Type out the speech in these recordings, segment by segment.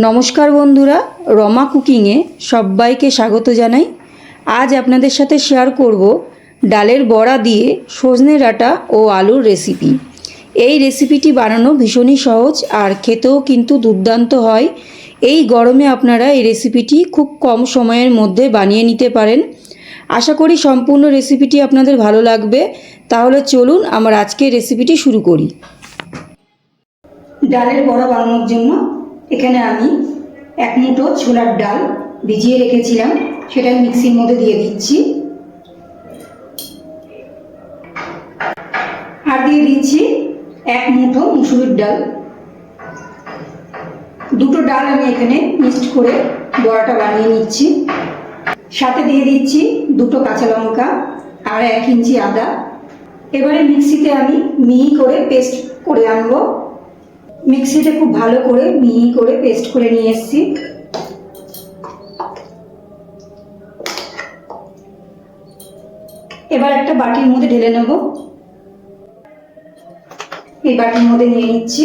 নমস্কার বন্ধুরা, রমা কুকিংয়ে সবাইকে স্বাগত জানাই। আজ আপনাদের সাথে শেয়ার করব ডালের বড়া দিয়ে সজনে ডাঁটা ও আলুর রেসিপি। এই রেসিপিটি বানানো ভীষণই সহজ আর খেতেও কিন্তু দুর্দান্ত হয়। এই গরমে আপনারা এই রেসিপিটি খুব কম সময়ের মধ্যে বানিয়ে নিতে পারেন। আশা করি সম্পূর্ণ রেসিপিটি আপনাদের ভালো লাগবে। তাহলে চলুন আমার আজকের রেসিপিটি শুরু করি। ডালের বড়া বানানোর জন্য এখানে আমি এক মুঠো ছোলার ডাল ভিজিয়ে রেখেছিলাম, সেটা মিক্সির মধ্যে দিয়ে দিচ্ছি। আর দিয়ে দিচ্ছি এক মুঠো মুসুরির ডাল। দুটো ডাল আমি এখানে মিক্সড করে বড়াটা বানিয়ে নিচ্ছি। সাথে দিয়ে দিচ্ছি দুটো কাঁচা লঙ্কা আর 1 ইঞ্চি আদা। এবারে মিক্সিতে আমি মিহি করে পেস্ট করে আনবো। মিক্সিতে খুব ভালো করে মিহি করে পেস্ট করে নিয়ে এসেছি। এবার একটা বাটির মধ্যে ঢেলে নেব। এই বাটির মধ্যে নিয়ে নিচ্ছি।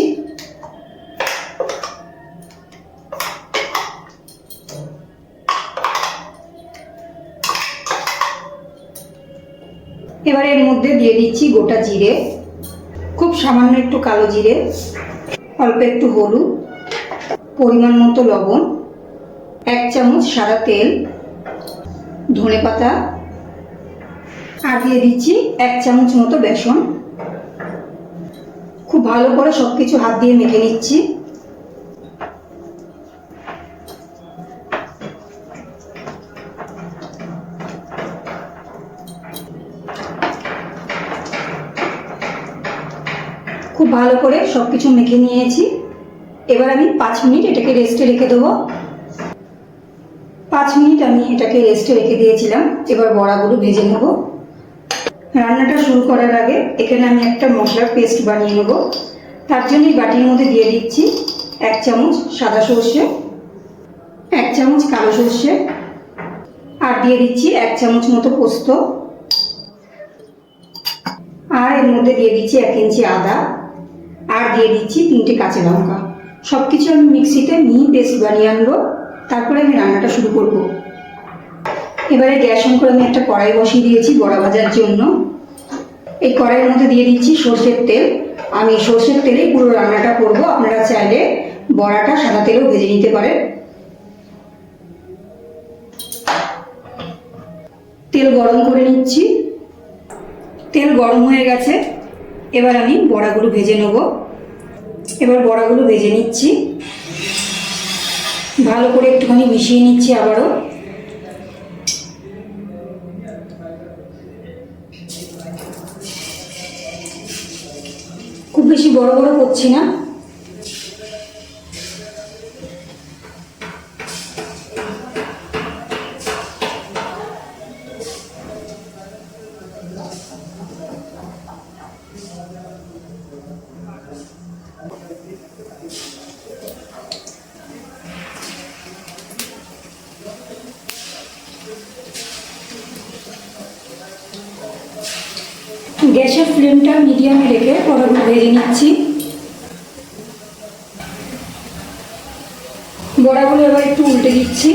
এবার এর মধ্যে দিয়ে দিচ্ছি গোটা জিরে, খুব সামান্য একটু কালো জিরে, অল্প একটু হলুদ, পরিমাণ মতো লবণ, 1 চামচ সাদা তেল, ধনেপাতা, আর দিয়ে দিচ্ছি 1 চামচ মতো বেসন। খুব ভালো করে সবকিছু হাত দিয়ে মেখে নিচ্ছি। খুব ভালো করে সবকিছু মেখে নিয়েছি। এবার আমি 5 মিনিট এটাকে রেস্টে রেখে দেবো। 5 মিনিট আমি এটাকে রেস্টে রেখে দিয়েছিলাম। এবার বড়াগুলো ভেজে নেব। রান্নাটা শুরু করার আগে এখানে আমি একটা মশলার পেস্ট বানিয়ে নেব। তার জন্য এই বাটির মধ্যে দিয়ে দিচ্ছি 1 চামচ সাদা সর্ষে, 1 চামচ কালো সর্ষে, আর দিয়ে দিচ্ছি 1 চামচ মতো পোস্ত, আর এর মধ্যে দিয়ে দিচ্ছি 1 ইঞ্চি আদা, আর দিয়ে দিচ্ছি 3টে কাঁচা লঙ্কা। সব কিছু আমি মিক্সিতে মিহি পেস্ট বানিয়ে আনবো, তারপরে আমি রান্নাটা শুরু করব। এবারে গ্যাস অন করে আমি একটা কড়াই বসিয়ে দিয়েছি বড়া ভাজার জন্য। এই কড়াইয়ের মধ্যে দিয়ে দিচ্ছি সর্ষের তেল। আমি সর্ষের তেলেই পুরো রান্নাটা করব। আপনারা চাইলে বড়াটা সাদা তেলেও ভেজে নিতে পারেন। তেল গরম করে নিচ্ছি। তেল গরম হয়ে গেছে। এবার আমি বড়াগুলো ভেজে নেব। এবার বড়াগুলো ভেজে নিচ্ছি। ভালো করে একটুখানি মিশিয়ে নিচ্ছি আবারও। খুব বেশি বড় বড় করছি না। গ্যাসের ফ্লেমটা মিডিয়ামে রেখে বড়াগুলো ভেজে নিচ্ছি। বড়াগুলো এবার একটু উল্টে দিচ্ছি।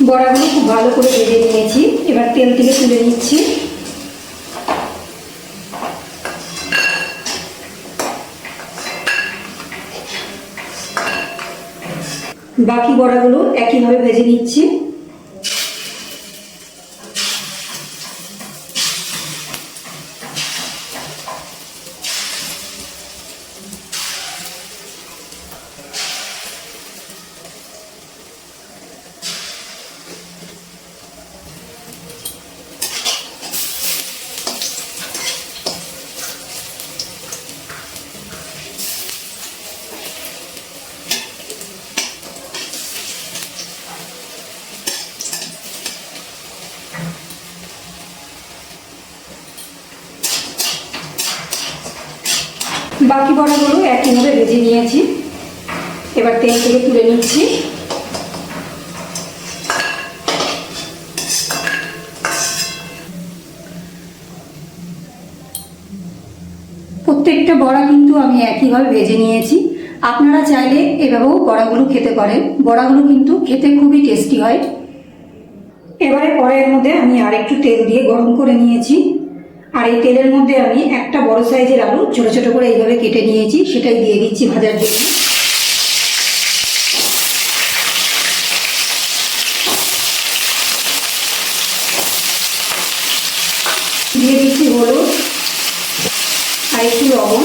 বড়াগুলো খুব ভালো করে ভেজে নিয়েছি। এবার তেল থেকে তুলে নিচ্ছি। বাকি বড়াগুলো একইভাবে ভেজে নিচ্ছি। বাকি বড়াগুলো একইভাবে ভেজে নিয়েছি। এবার তেল থেকে তুলে নিচ্ছি। প্রত্যেকটা বড়া কিন্তু আমি একইভাবে ভেজে নিয়েছি। আপনারা চাইলে এভাবেও বড়াগুলো খেতে পারেন। বড়াগুলো কিন্তু খেতে খুবই টেস্টি হয়। এবারে কড়াইয়ের মধ্যে আমি আরেকটু তেল দিয়ে গরম করে নিয়েছি। আর এই তেলের মধ্যে আমি একটা বড় সাইজের আলু ছোট ছোট করে এইভাবে কেটে নিয়েছি, সেটাই দিয়ে দিচ্ছি ভাজার জন্য। দিয়ে দিচ্ছি হলুদ আর একটু লবণ।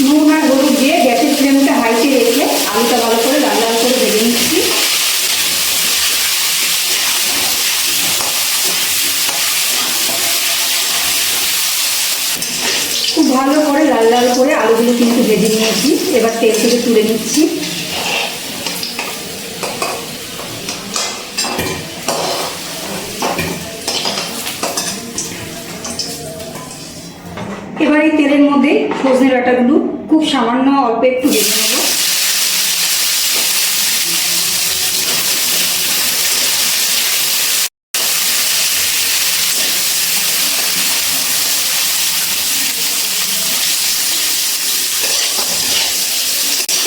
নুন আর হলুদ দিয়ে গ্যাসের ফ্লেমটা হাইতে রেখে আলুটা ভালো করে লাল লাল করে ভেজে নিচ্ছি। খুব ভালো করে লাল লাল করে আলুগুলো কিন্তু ভেজে নিয়েছি। এবার তেল থেকে তুলে নিচ্ছি। এবার এই তেলের মধ্যে সজনে ডাঁটাগুলো খুব সামান্য অল্প একটু ভেজে নেব।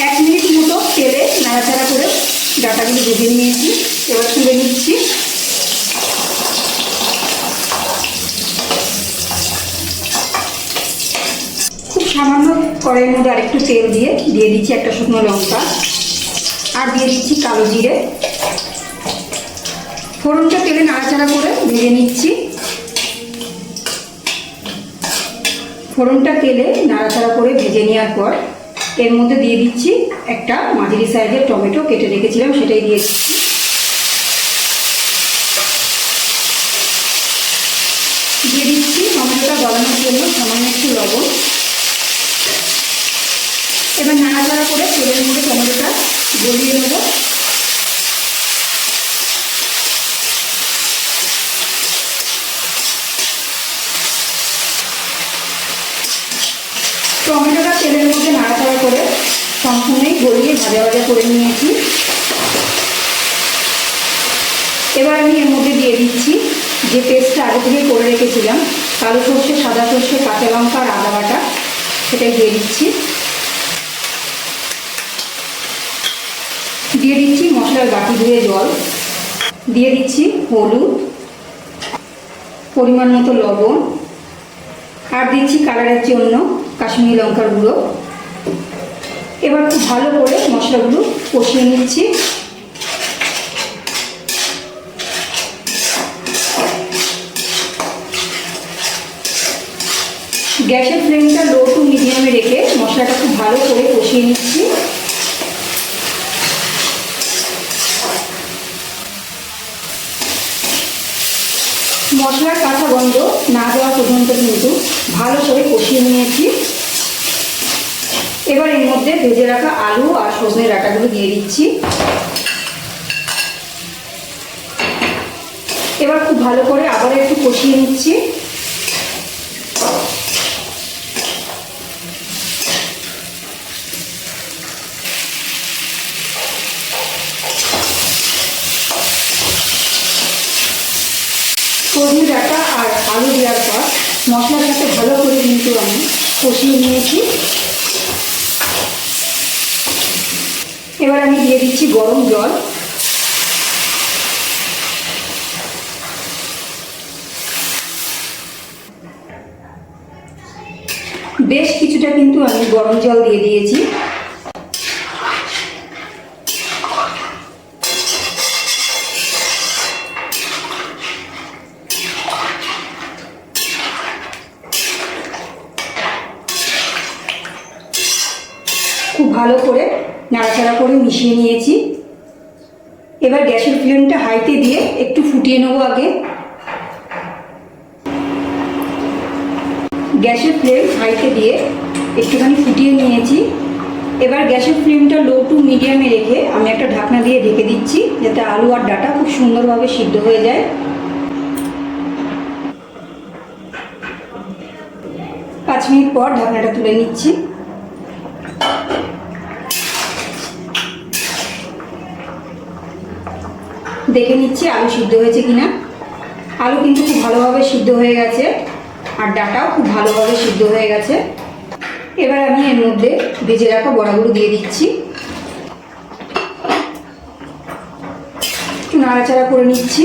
এক মিনিট মতো তেলে নাড়াচাড়া করে ডাঁটাগুলো ভেজে নিয়েছি। এবার তুলে নিচ্ছি। খুব সামান্য কড়াইয়ের মধ্যে আরেকটু তেল দিয়ে দিচ্ছি একটা শুকনো লঙ্কা আর দিয়ে দিচ্ছি কালো জিরে। ফোড়নটা তেলে নাড়াচাড়া করে ভেজে নিচ্ছি। ফোড়নটা তেলে নাড়াচাড়া করে ভেজে নেওয়ার পর এর মধ্যে দিয়ে দিচ্ছি একটা মাঝারি সাইজের টমেটো কেটে রেখেছিলাম, সেটাই দিয়ে দিচ্ছি। দিয়ে দিচ্ছি টমেটোটা গলানোর জন্য সামান্য একটু লবণ। এবার নাড়াচাড়া করে তেলের মধ্যে টমেটোটা গলিয়ে নেব। টমেটোটা তেলের মধ্যে নাড়াচাড়া করে সম্পূর্ণই গলিয়ে ভাজা ভাজা করে নিয়েছি। এবার আমি এর মধ্যে দিয়ে দিচ্ছি যে পেস্টটা আগে থেকে করে রেখেছিলাম, কালো সর্ষে, সাদা সর্ষে, কাঁচা লঙ্কা আর আদা বাটা, সেটাই দিয়ে দিচ্ছি। দিয়ে দিচ্ছি মশলার বাটি ধুয়ে জল, দিয়ে দিচ্ছি হলুদ, পরিমাণ মতো লবণ আর দিচ্ছি কালারের জন্য কাশ্মীরি লঙ্কার গুঁড়ো। এবার খুব ভালো করে মশলাগুলো কষিয়ে নিচ্ছি। গ্যাসের ফ্লেমটা লো টু মিডিয়ামে রেখে মশলাটা খুব ভালো করে কষিয়ে নিচ্ছি। মশলার কাঁচা গন্ধ না যাওয়া পর্যন্ত কিন্তু ভালো করে কষিয়ে নিয়েছি। এবার এর মধ্যে ভেজে রাখা আলু আর সজনে ডাঁটাগুলো দিয়ে দিচ্ছি। এবার খুব ভালো করে আবার একটু কষিয়ে নিচ্ছি। সজনে ডাঁটা আর আলু দেওয়ার পর মশলার সাথে ভালো করে কিন্তু আমি কষিয়ে নিয়েছি। এবার আমি দিয়ে দিচ্ছি গরম জল। বেশ কিছুটা কিন্তু আমি গরম জল দিয়ে দিয়েছি। খুব ভালো করে নাড়াচাড়া করে মিশিয়ে নিয়েছি। এবার গ্যাসের ফ্লেমটা হাইতে দিয়ে একটু ফুটিয়ে নেব। আগে গ্যাসের ফ্লেম হাইতে দিয়ে একটুখানি ফুটিয়ে নিয়েছি। এবার গ্যাসের ফ্লেমটা লো টু মিডিয়ামে রেখে আমি একটা ঢাকনা দিয়ে ঢেকে দিচ্ছি, যাতে আলু আর ডাঁটা খুব সুন্দরভাবে সিদ্ধ হয়ে যায়। 5 মিনিট পর ঢাকনাটা তুলে নিচ্ছি। দেখে নিচ্ছি আলু সিদ্ধ হয়েছে কিনা। আলু কিন্তু খুব ভালোভাবে সিদ্ধ হয়ে গেছে, আর ডাটাও খুব ভালোভাবে সিদ্ধ হয়ে গেছে। এবার আমি এর মধ্যে ভেজে রাখা বড়াগুলো দিয়ে দিচ্ছি, একটু নাড়াচাড়া করে নিচ্ছি।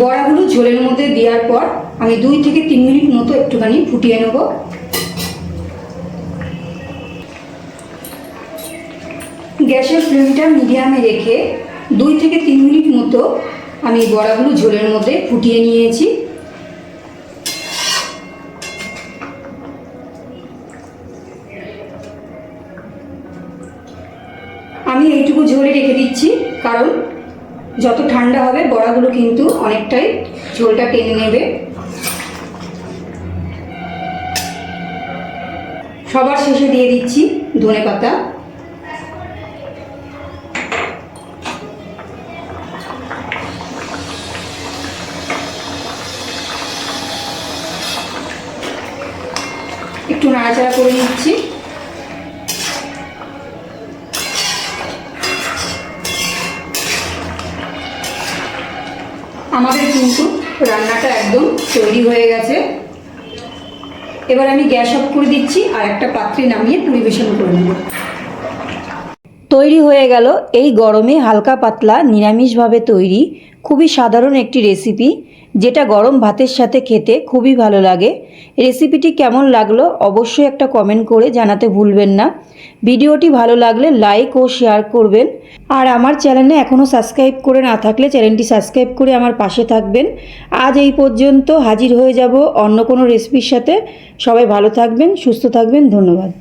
বড়াগুলো ঝোলের মধ্যে দেওয়ার পর আমি 2 থেকে 3 মিনিট মতো একটুখানি ফুটিয়ে নেব। গ্যাসের ফ্লেমটা মিডিয়ামে রেখে 2 থেকে 3 মিনিট মতো আমি বড়াগুলো ঝোলের মধ্যে ফুটিয়ে নিয়েছি। আমি এইটুকু ঝোলে রেখে দিচ্ছি, কারণ যত ঠান্ডা হবে বড়াগুলো কিন্তু অনেকটাই ঝোলটা টেনে নেবে। সবার শেষে দিয়ে দিচ্ছি ধনেপাতা। একটু নাড়াচাড়া করে নিচ্ছি। আমাদের কিন্তু রান্নাটা একদম তৈরি হয়ে গেছে। এবার আমি গ্যাস অফ করে দিচ্ছি আর একটা পাত্রে নামিয়ে পরিবেশন করে নেব। তৈরি হয়ে গেল এই গরমে হালকা পাতলা নিরামিষভাবে তৈরি খুবই সাধারণ একটি রেসিপি, যেটা গরম ভাতের সাথে খেতে খুবই ভালো লাগে। রেসিপিটি কেমন লাগলো অবশ্যই একটা কমেন্ট করে জানাতে ভুলবেন না। ভিডিওটি ভালো লাগলে লাইক ও শেয়ার করবেন, আর আমার চ্যানেলে এখনও সাবস্ক্রাইব করে না থাকলে চ্যানেলটি সাবস্ক্রাইব করে আমার পাশে থাকবেন। আজ এই পর্যন্ত, হাজির হয়ে যাব অন্য কোনো রেসিপির সাথে। সবাই ভালো থাকবেন, সুস্থ থাকবেন, ধন্যবাদ।